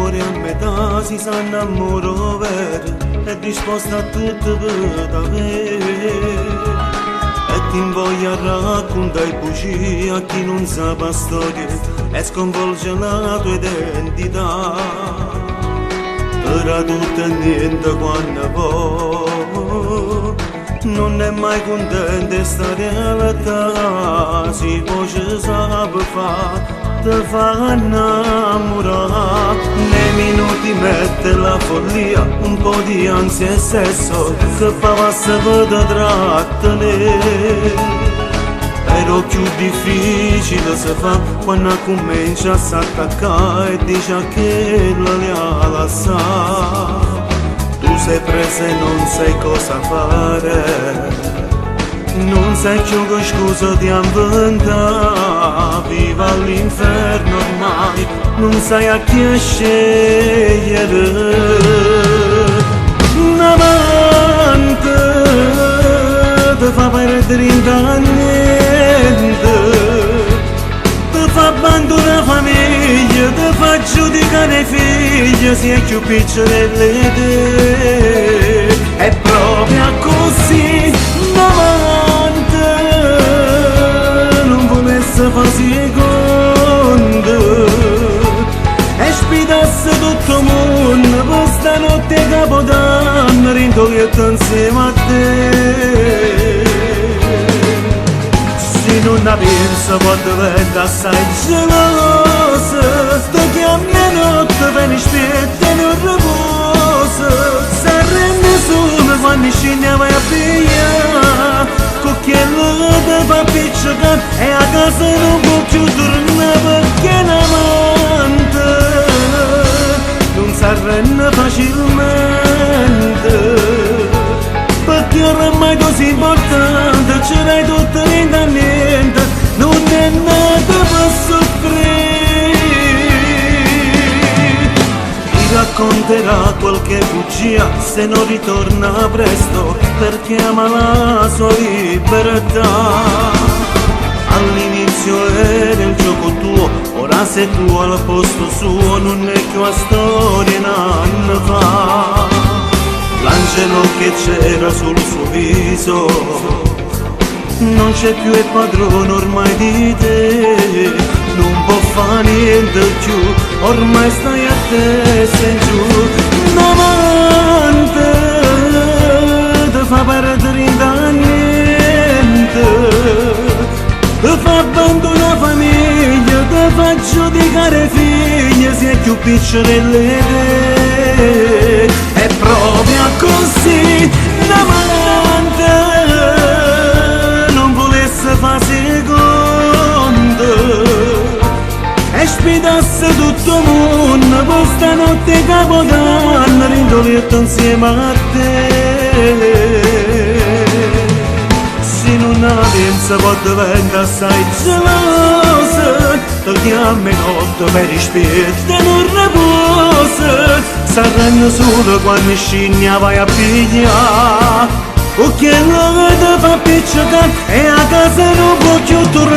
amore a metà si sa innamorò vero, è disposta a tutto per avere. E ti invoglia a raccontare bugie a chi non sa la storia e sconvolge la tua identità. Per tutto e niente quando vuoi, non è mai contenta sta realtà, si può ci sa fare. Te fa innamorare, nei minuti mette la follia, un po' di ansia e sesso che fa passare per trattenere. Però più difficile si fa quando comincia a s'attaccare e dice che la leala sa. Tu sei presa e non sai cosa fare, non sai più che scusa ti inventare, viva all'inferno ormai, non sai a chi scegliere. Un amante ti fa perdere in niente, ti fa abbandonare la famiglia, ti fa giudicare i figli, si è più piccole te. È proprio così, un amante non volesse fare secondo e spidasse tutto il mondo per stanotte Capodanno rintoglietto insieme a te. Se non la pensa può diventare assai gelosa, sto chiami a notte per rispetto e non riposa. Si arrende solo quando scende vai a pigliare, con quello che fa piccicare e a casa non può più tornare perché l'amante non si arrende facilmente, perché oramai così importante ce l'hai tutto niente a niente, non è nata per soffrire. Ti racconterà qualche bugia se non ritorna presto, perché ama la sua libertà. All'inizio era il gioco tuo, ora sei tu al posto suo, non è più una storia un anno fa. L'angelo che c'era sul suo viso non c'è più, è padrone ormai di te, non può fare niente più, ormai stai a testa in giù. Un amante ti fa perdere da niente, ti fa abbandonare la famiglia, ti fa giudicare figli, si è più piccole te. È proprio così, l'amante non volesse fare secondo e spidasse tutto il mondo per stanotte Capodanno rintoglietto insieme a te. Se non la pensa può diventare assai gelosa, ti chiama notte per rispetto e non riposa. S'arrende solo quando scigna vai a pigliare, o quello che ti fa piccicare e a casa non può più tornare.